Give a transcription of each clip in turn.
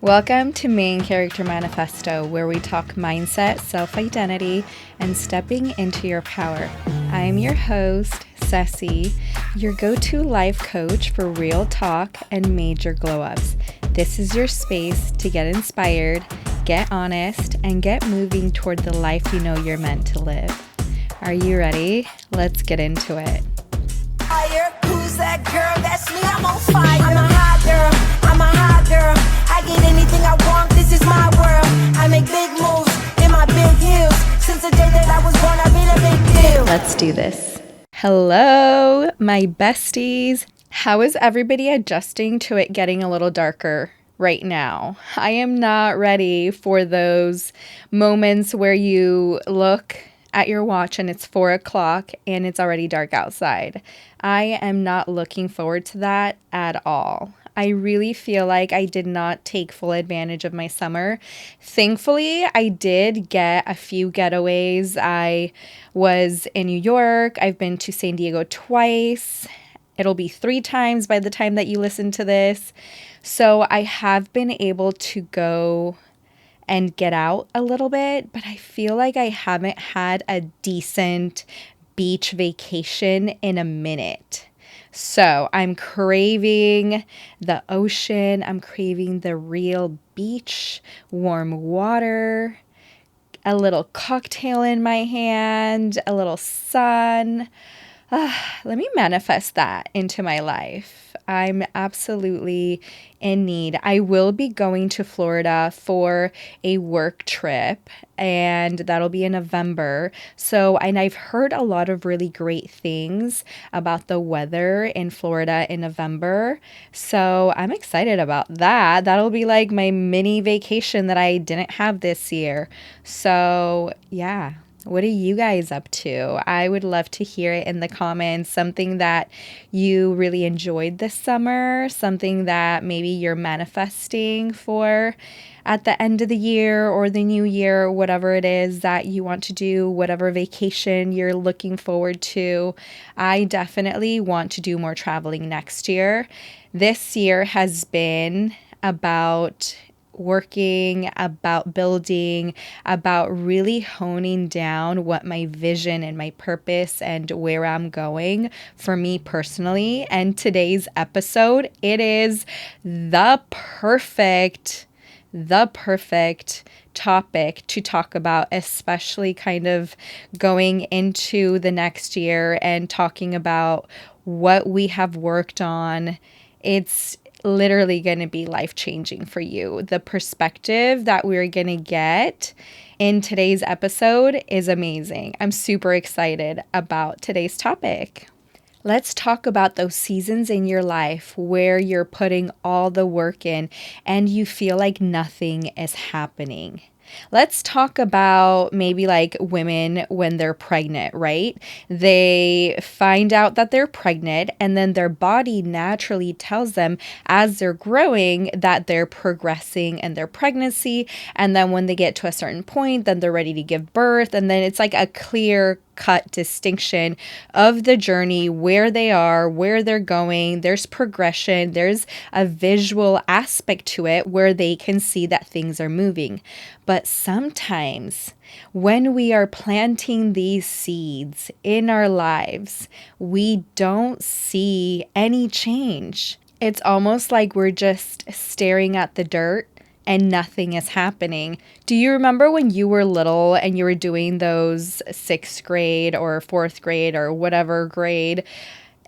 Welcome to Main Character Manifesto, where we talk mindset, self-identity, and stepping into your power. I'm your host, Ceci, your go-to life coach for real talk and major glow-ups. This is your space to get inspired, get honest, and get moving toward the life you know you're meant to live. Are you ready? Let's get into it. Fire. Who's that girl? That's me. I'm on fire. I'm a hot girl. I'm a hot girl. I get anything I want. This is my world. I make big moves in my big heels. Since the day that I was born, I've been a big deal. Let's do this. Hello, my besties. How is everybody adjusting to it getting a little darker right now? I am not ready for those moments where you look at your watch and it's 4 o'clock and it's already dark outside. I am not looking forward to that at all. I really feel like I did not take full advantage of my summer. Thankfully, I did get a few getaways. I was in New York. I've been to San Diego twice. It'll be 3 times by the time that you listen to this. So I have been able to go and get out a little bit, but I feel like I haven't had a decent beach vacation in a minute. So I'm craving the ocean. I'm craving the real beach, warm water, a little cocktail in my hand, a little sun. Let me manifest that into my life. I'm absolutely in need. I will be going to Florida for a work trip, and that'll be in November. And I've heard a lot of really great things about the weather in Florida in November. So I'm excited about that. That'll be like my mini vacation that I didn't have this year. So yeah. What are you guys up to? I would love to hear it in the comments. Something that you really enjoyed this summer, something that maybe you're manifesting for at the end of the year or the new year, whatever it is that you want to do, whatever vacation you're looking forward to. I definitely want to do more traveling next year. This year has been about working, about building, about really honing down what my vision and my purpose and where I'm going for me personally. And today's episode, it is the perfect topic to talk about, especially kind of going into the next year and talking about what we have worked on. It's literally going to be life-changing for you. The perspective that we're going to get in today's episode is amazing. I'm super excited about today's topic. Let's talk about those seasons in your life where you're putting all the work in and you feel like nothing is happening. Let's talk about maybe like women when they're pregnant, right? They find out that they're pregnant and then their body naturally tells them as they're growing that they're progressing in their pregnancy. And then when they get to a certain point, then they're ready to give birth. And then it's like a clear cut distinction of the journey, where they are, where they're going. There's progression. There's a visual aspect to it where they can see that things are moving. But sometimes when we are planting these seeds in our lives, we don't see any change. It's almost like we're just staring at the dirt and nothing is happening. Do you remember when you were little and you were doing those 6th grade or 4th grade or whatever grade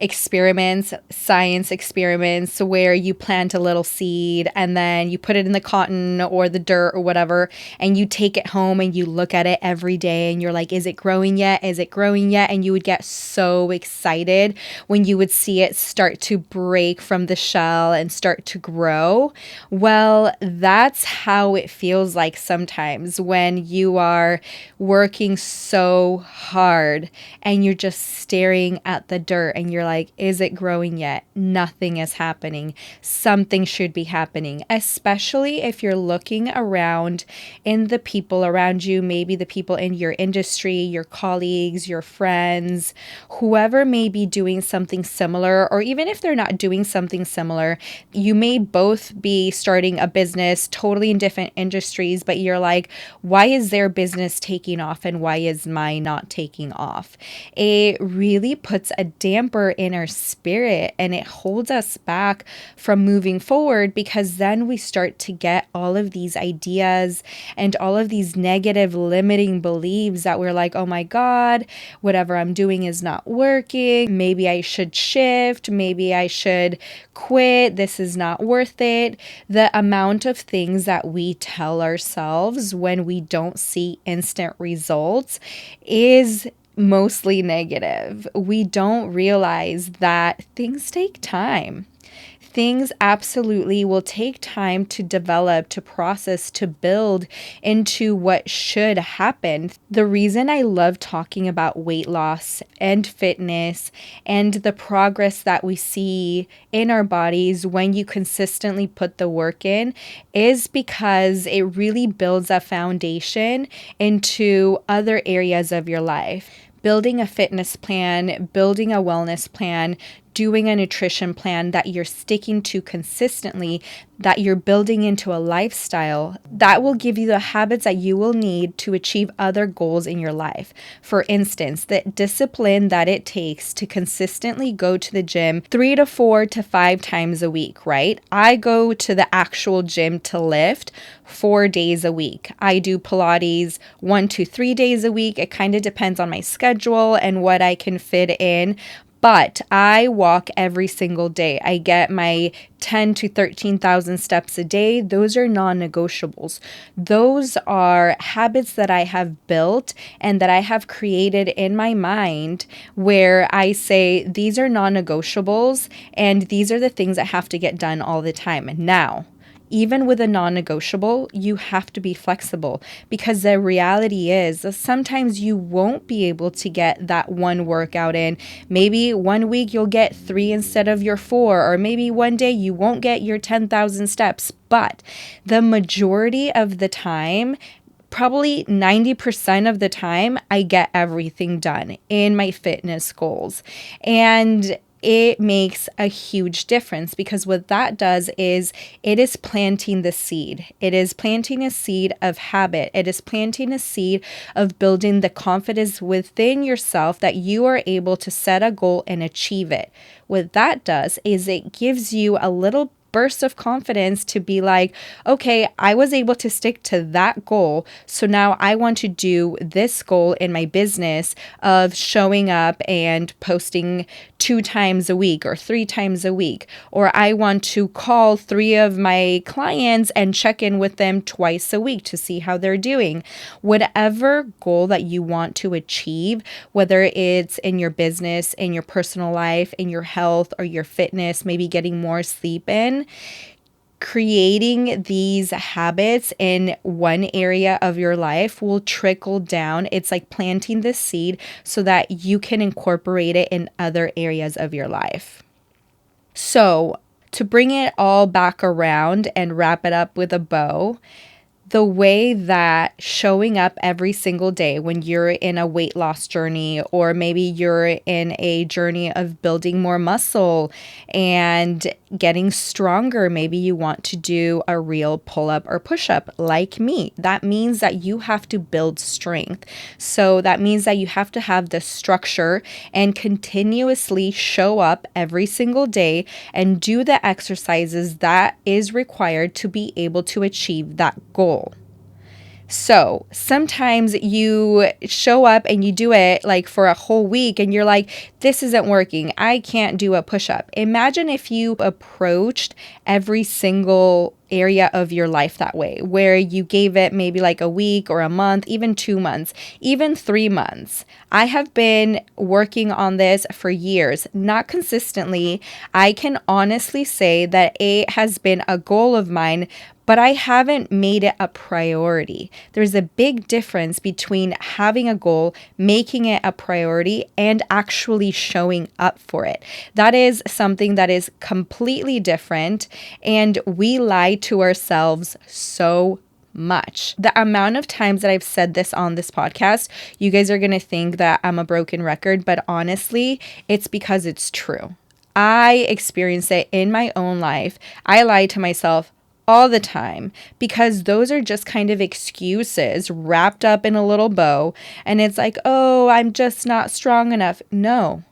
experiments, science experiments, where you plant a little seed and then you put it in the cotton or the dirt or whatever, and you take it home and you look at it every day and you're like, is it growing yet? Is it growing yet? And you would get so excited when you would see it start to break from the shell and start to grow. Well, that's how it feels like sometimes when you are working so hard and you're just staring at the dirt and you're like, is it growing yet? Nothing is happening. Something should be happening, especially if you're looking around in the people around you, maybe the people in your industry, your colleagues, your friends, whoever may be doing something similar, or even if they're not doing something similar, you may both be starting a business totally in different industries, but you're like, why is their business taking off and why is mine not taking off? It really puts a damper in our spirit and it holds us back from moving forward, because then we start to get all of these ideas and all of these negative limiting beliefs that we're like, oh my God, whatever I'm doing is not working. Maybe I should shift. Maybe I should quit. This is not worth it. The amount of things that we tell ourselves when we don't see instant results is mostly negative. We don't realize that things take time. Things absolutely will take time to develop, to process, to build into what should happen. The reason I love talking about weight loss and fitness and the progress that we see in our bodies when you consistently put the work in is because it really builds a foundation into other areas of your life. Building a fitness plan, building a wellness plan, doing a nutrition plan that you're sticking to consistently, that you're building into a lifestyle, that will give you the habits that you will need to achieve other goals in your life. For instance, the discipline that it takes to consistently go to the gym 3 to 4 to 5 times a week, right? I go to the actual gym to lift 4 days a week. I do Pilates 1 to 3 days a week. It kind of depends on my schedule and what I can fit in. But I walk every single day. I get my 10 to 13,000 steps a day. Those are non-negotiables. Those are habits that I have built and that I have created in my mind where I say these are non-negotiables and these are the things that have to get done all the time. Now, even with a non-negotiable, you have to be flexible, because the reality is that sometimes you won't be able to get that one workout in. Maybe one week you'll get 3 instead of your 4, or maybe one day you won't get your 10,000 steps. But the majority of the time, probably 90% of the time, I get everything done in my fitness goals. And it makes a huge difference, because what that does is it is planting the seed. It is planting a seed of habit. It is planting a seed of building the confidence within yourself that you are able to set a goal and achieve it. What that does is it gives you a little burst of confidence to be like, okay, I was able to stick to that goal. So now I want to do this goal in my business of showing up and posting 2 times a week or 3 times a week. Or I want to call 3 of my clients and check in with them twice a week to see how they're doing. Whatever goal that you want to achieve, whether it's in your business, in your personal life, in your health or your fitness, maybe getting more sleep in, creating these habits in one area of your life will trickle down. It's like planting the seed so that you can incorporate it in other areas of your life. So, to bring it all back around and wrap it up with a bow, the way that showing up every single day when you're in a weight loss journey, or maybe you're in a journey of building more muscle and getting stronger, maybe you want to do a real pull-up or push-up like me. That means that you have to build strength. So that means that you have to have the structure and continuously show up every single day and do the exercises that is required to be able to achieve that goal. So sometimes you show up and you do it like for a whole week and you're like, this isn't working. I can't do a push-up. Imagine if you approached every single area of your life that way, where you gave it maybe like a week or a month, even 2 months, even 3 months. I have been working on this for years, not consistently. I can honestly say that it has been a goal of mine, but I haven't made it a priority. There's a big difference between having a goal, making it a priority, and actually showing up for it. That is something that is completely different, and we lie to ourselves so much. The amount of times that I've said this on this podcast, you guys are going to think that I'm a broken record, but honestly, it's because it's true. I experience it in my own life. I lie to myself all the time because those are just kind of excuses wrapped up in a little bow. And it's like, oh, I'm just not strong enough. No,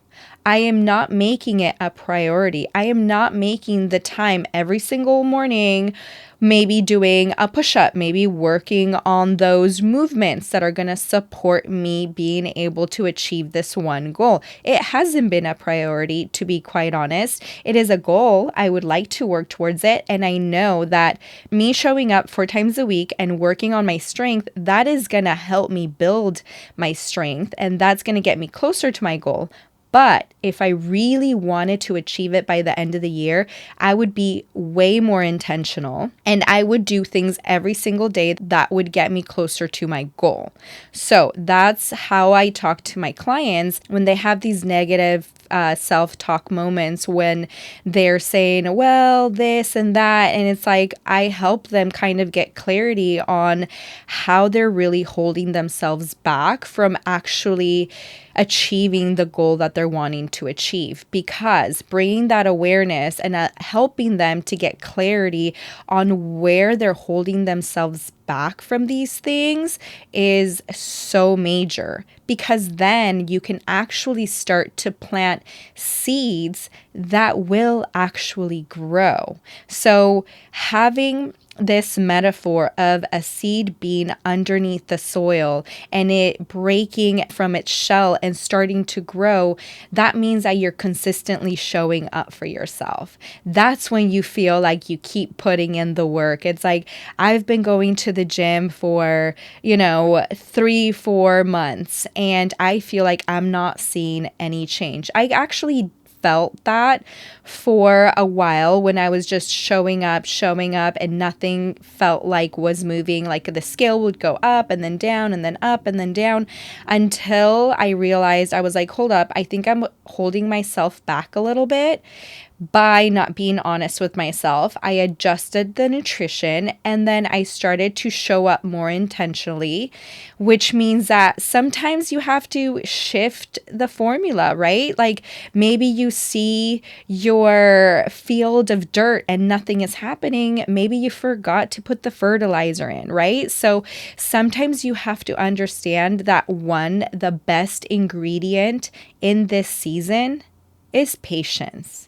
I am not making it a priority. I am not making the time every single morning, maybe doing a push up, maybe working on those movements that are going to support me being able to achieve this one goal. It hasn't been a priority, to be quite honest. It is a goal. I would like to work towards it. And I know that me showing up 4 times a week and working on my strength, that is going to help me build my strength. And that's going to get me closer to my goal. But if I really wanted to achieve it by the end of the year, I would be way more intentional and I would do things every single day that would get me closer to my goal. So that's how I talk to my clients when they have these negative self-talk moments when they're saying, well, this and that. And it's like, I help them kind of get clarity on how they're really holding themselves back from actually achieving the goal that they're wanting to achieve, because bringing that awareness and helping them to get clarity on where they're holding themselves back from these things is so major, because then you can actually start to plant seeds that will actually grow. So having this metaphor of a seed being underneath the soil and it breaking from its shell and starting to grow, that means that you're consistently showing up for yourself. That's when you feel like you keep putting in the work. It's like, I've been going to the gym for, 3-4 months and I feel like I'm not seeing any change. I actually felt that for a while when I was just showing up, and nothing felt like was moving. Like the scale would go up and then down and then up and then down, until I realized, I was like, hold up, I think I'm holding myself back a little bit by not being honest with myself. I adjusted the nutrition and then I started to show up more intentionally, which means that sometimes you have to shift the formula, right? Like maybe you see your field of dirt and nothing is happening. Maybe you forgot to put the fertilizer in, right? So sometimes you have to understand that the best ingredient in this season is patience.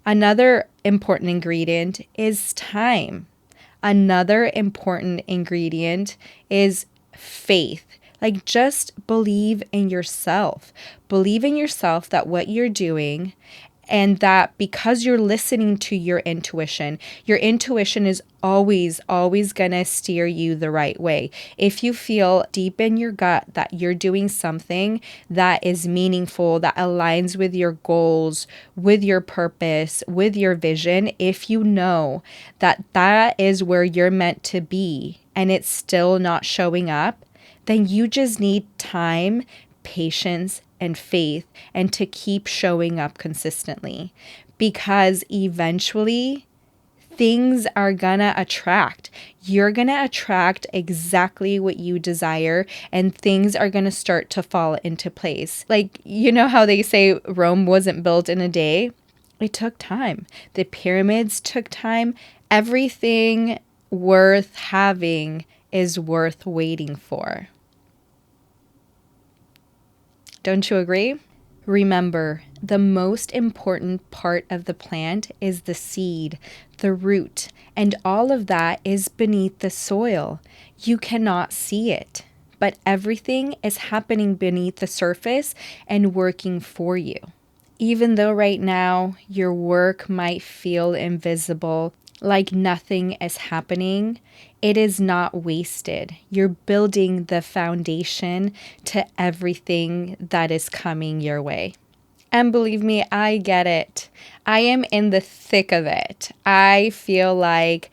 Another important ingredient is time. Another important ingredient is faith. Like, just believe in yourself. Believe in yourself that what you're doing, and that because you're listening to your intuition is always going to steer you the right way. If you feel deep in your gut that you're doing something that is meaningful, that aligns with your goals, with your purpose, with your vision, if you know that that is where you're meant to be and it's still not showing up, then you just need time, patience, and faith, and to keep showing up consistently, because eventually things are gonna attract. You're gonna attract exactly what you desire, and things are gonna start to fall into place. Like, you know how they say Rome wasn't built in a day? It took time. The pyramids took time. Everything worth having is worth waiting for. Don't you agree? Remember, the most important part of the plant is the seed, the root, and all of that is beneath the soil. You cannot see it, but everything is happening beneath the surface and working for you. Even though right now your work might feel invisible, like nothing is happening, it is not wasted. You're building the foundation to everything that is coming your way. And believe me, I get it. I am in the thick of it. I feel like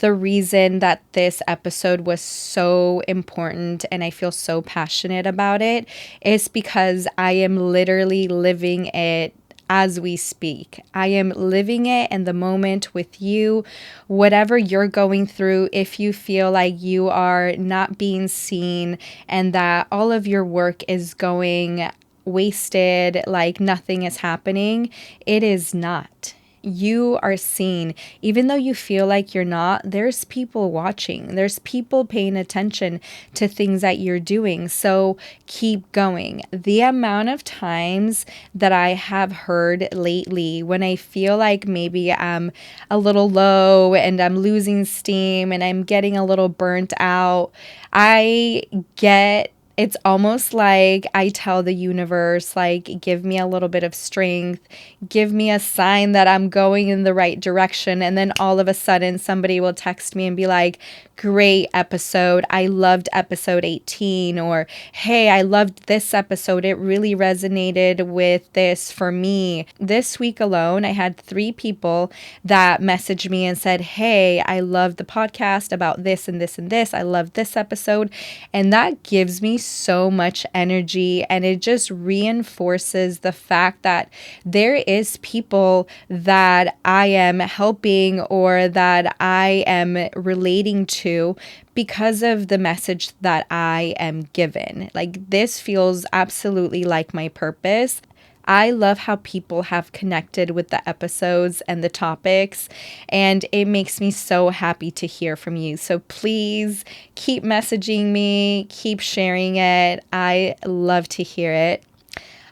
The reason that this episode was so important and I feel so passionate about it is because I am literally living it as we speak. I am living it in the moment with you, whatever you're going through. If you feel like you are not being seen and that all of your work is going wasted, like nothing is happening, it is not. You are seen. Even though you feel like you're not, there's people watching. There's people paying attention to things that you're doing. So keep going. The amount of times that I have heard lately when I feel like maybe I'm a little low and I'm losing steam and I'm getting a little burnt out, I get it's almost like I tell the universe, like, give me a little bit of strength, give me a sign that I'm going in the right direction. And then all of a sudden, somebody will text me and be like, great episode. I loved episode 18. Or, hey, I loved this episode. It really resonated with this for me. This week alone, I had 3 people that messaged me and said, hey, I love the podcast about this and this and this. I love this episode. And that gives me so much energy, and it just reinforces the fact that there is people that I am helping or that I am relating to because of the message that I am given. Like, this feels absolutely like my purpose. I love how people have connected with the episodes and the topics, and it makes me so happy to hear from you. So please keep messaging me, keep sharing it. I love to hear it.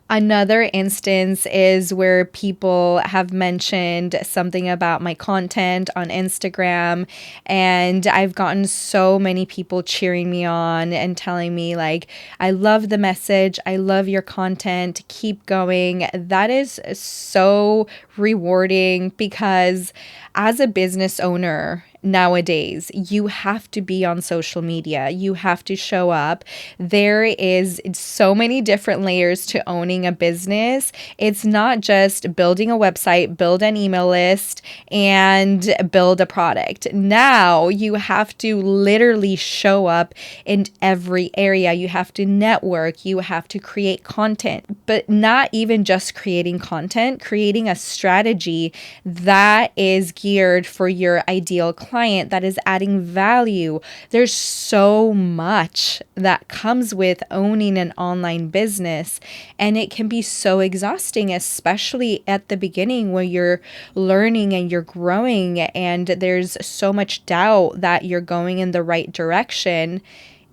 Another instance is where people have mentioned something about my content on Instagram, and I've gotten so many people cheering me on and telling me, like, I love the message, I love your content, keep going. That is so rewarding because as a business owner, nowadays, you have to be on social media. You have to show up. There is so many different layers to owning a business. It's not just building a website, build an email list, and build a product. Now you have to literally show up in every area. You have to network. You have to create content, but not even just creating content, creating a strategy that is geared for your ideal client, that is adding value. There's so much that comes with owning an online business, and it can be so exhausting, especially at the beginning when you're learning and you're growing and there's so much doubt that you're going in the right direction.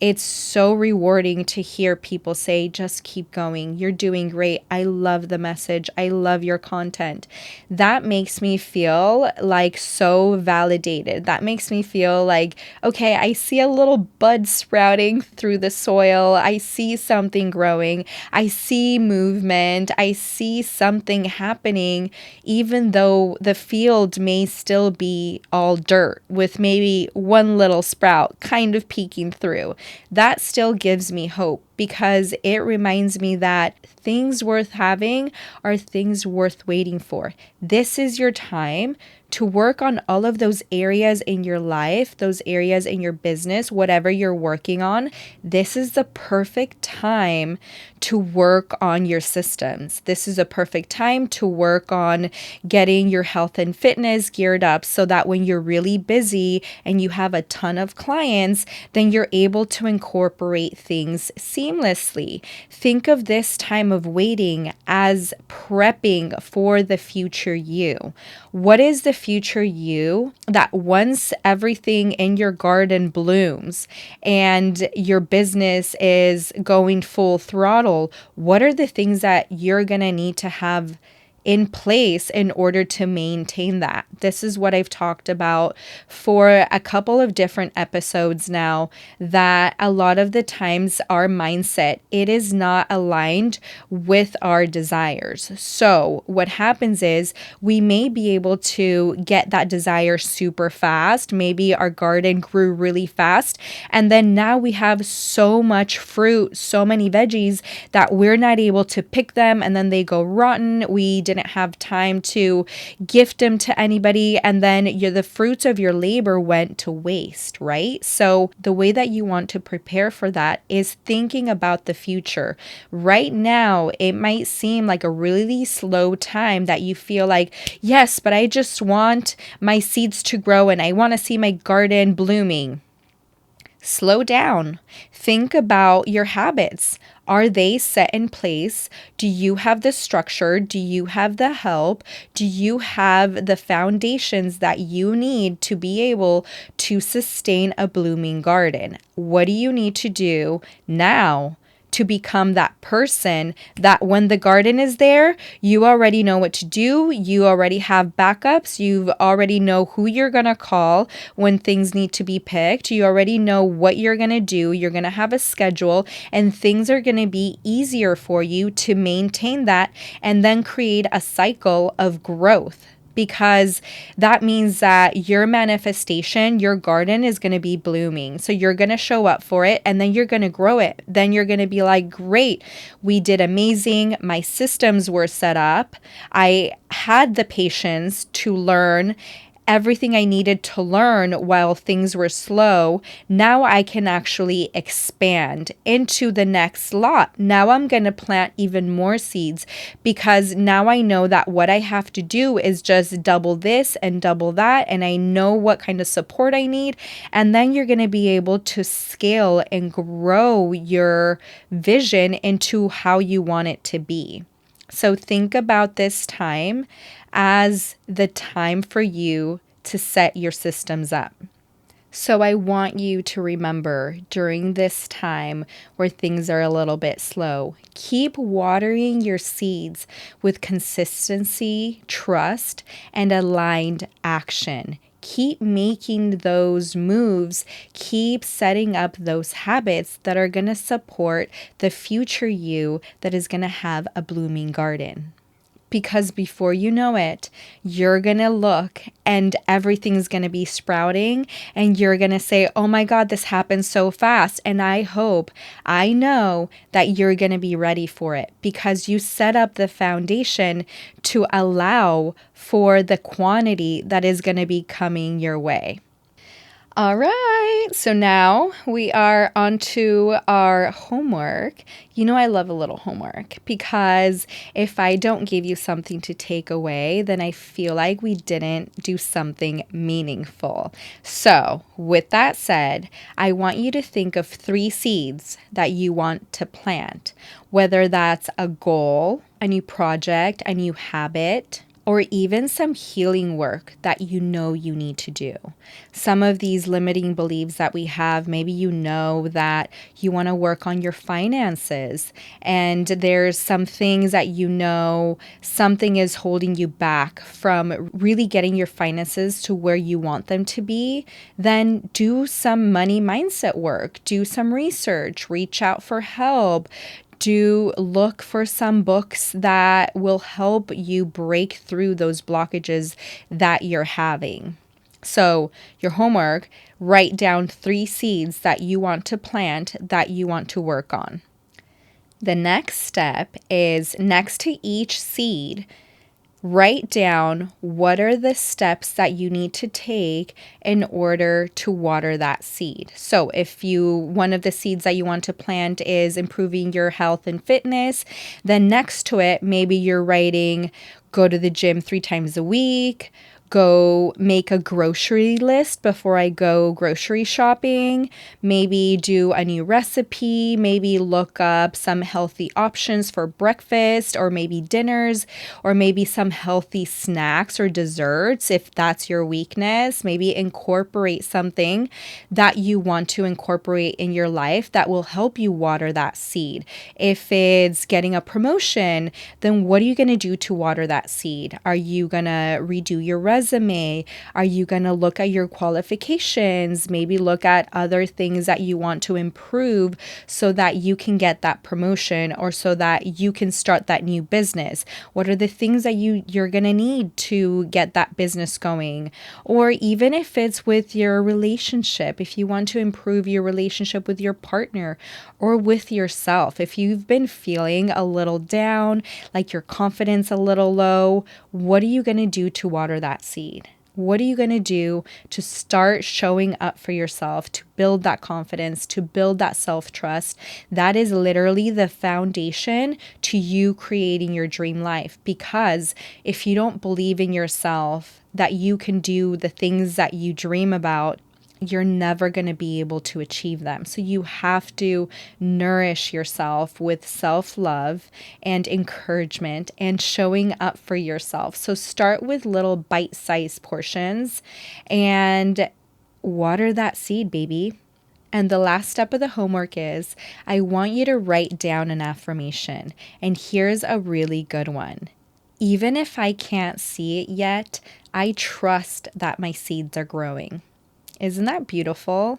It's so rewarding to hear people say, just keep going. You're doing great. I love the message. I love your content. That makes me feel like so validated. That makes me feel like, okay, I see a little bud sprouting through the soil. I see something growing. I see movement. I see something happening, even though the field may still be all dirt with maybe one little sprout kind of peeking through. That still gives me hope because it reminds me that things worth having are things worth waiting for. This is your time to work on all of those areas in your life, those areas in your business, whatever you're working on. This is the perfect time to work on your systems. This is a perfect time to work on getting your health and fitness geared up so that when you're really busy and you have a ton of clients, then you're able to incorporate things seamlessly. Think of this time of waiting as prepping for the future you. What is the future you that once everything in your garden blooms and your business is going full throttle, what are the things that you're going to need to have in place in order to maintain that? This is what I've talked about for a couple of different episodes now, that a lot of the times our mindset, it is not aligned with our desires. So what happens is we may be able to get that desire super fast. Maybe our garden grew really fast, and then now we have so much fruit, so many veggies that we're not able to pick them, and then they go rotten. We didn't have time to gift them to anybody, and then the fruits of your labor went to waste, right? So the way that you want to prepare for that is thinking about the future. Right now, it might seem like a really slow time that you feel like, yes, but I just want my seeds to grow and I want to see my garden blooming. Slow down. Think about your habits. Are they set in place? Do you have the structure? Do you have the help? Do you have the foundations that you need to be able to sustain a blooming garden? What do you need to do now to become that person that when the garden is there, you already know what to do. You already have backups. You already know who you're going to call when things need to be picked. You already know what you're going to do. You're going to have a schedule and things are going to be easier for you to maintain that and then create a cycle of growth. Because that means that your manifestation, your garden is going to be blooming. So you're going to show up for it and then you're going to grow it. Then you're going to be like, great, we did amazing. My systems were set up. I had the patience to learn everything I needed to learn while things were slow. Now I can actually expand into the next lot. Now I'm going to plant even more seeds because now I know that what I have to do is just double this and double that. And I know what kind of support I need. And then you're going to be able to scale and grow your vision into how you want it to be. So think about this time as the time for you to set your systems up. So I want you to remember during this time where things are a little bit slow, keep watering your seeds with consistency, trust, and aligned action. Keep making those moves, keep setting up those habits that are going to support the future you that is going to have a blooming garden. Because before you know it, you're going to look and everything's going to be sprouting and you're going to say, oh my God, this happened so fast. And I know that you're going to be ready for it because you set up the foundation to allow for the quantity that is going to be coming your way. All right, so now we are on to our homework. You know, I love a little homework because if I don't give you something to take away, then I feel like we didn't do something meaningful. So with that said, I want you to think of 3 seeds that you want to plant, whether that's a goal, a new project, a new habit, or even some healing work that you know you need to do. Some of these limiting beliefs that we have, maybe you know that you want to work on your finances and there's some things that you know something is holding you back from really getting your finances to where you want them to be. Then do some money mindset work, do some research, reach out for help. Do look for some books that will help you break through those blockages that you're having. So your homework, write down 3 seeds that you want to plant, that you want to work on. The next step is next to each seed, write down what are the steps that you need to take in order to water that seed. So if one of the seeds that you want to plant is improving your health and fitness, then next to it, maybe you're writing, go to the gym 3 times a week, go make a grocery list before I go grocery shopping, maybe do a new recipe, maybe look up some healthy options for breakfast or maybe dinners, or maybe some healthy snacks or desserts if that's your weakness. Maybe incorporate something that you want to incorporate in your life that will help you water that seed. If it's getting a promotion, then what are you going to do to water that seed? Are you going to redo your resume? resume? Are you going to look at your qualifications? Maybe look at other things that you want to improve so that you can get that promotion or so that you can start that new business. What are the things that you're going to need to get that business going? Or even if it's with your relationship, if you want to improve your relationship with your partner or with yourself, if you've been feeling a little down, like your confidence a little low, what are you going to do to water that seed? What are you going to do to start showing up for yourself, to build that confidence, to build that self-trust? That is literally the foundation to you creating your dream life. Because if you don't believe in yourself, that you can do the things that you dream about, you're never going to be able to achieve them. So you have to nourish yourself with self-love and encouragement and showing up for yourself. So start with little bite-sized portions and water that seed, baby. And the last step of the homework is I want you to write down an affirmation. And here's a really good one. Even if I can't see it yet, I trust that my seeds are growing. Isn't that beautiful?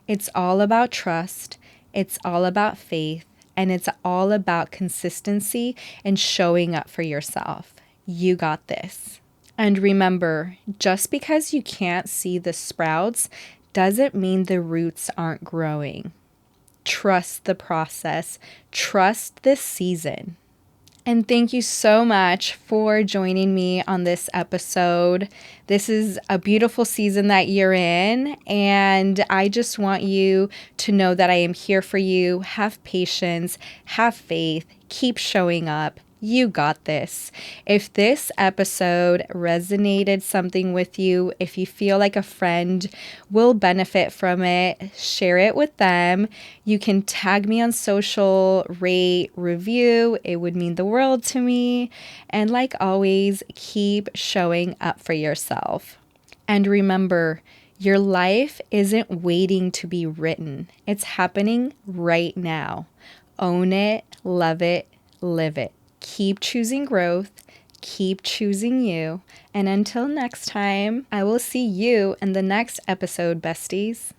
It's all about trust. It's all about faith. And it's all about consistency and showing up for yourself. You got this. And remember, just because you can't see the sprouts doesn't mean the roots aren't growing. Trust the process. Trust this season. And thank you so much for joining me on this episode. This is a beautiful season that you're in, and I just want you to know that I am here for you. Have patience, have faith, keep showing up. You got this. If this episode resonated something with you, if you feel like a friend will benefit from it, share it with them. You can tag me on social, rate, review. It would mean the world to me. And like always, keep showing up for yourself. And remember, your life isn't waiting to be written. It's happening right now. Own it, love it, live it. Keep choosing growth, keep choosing you, and until next time, I will see you in the next episode, besties.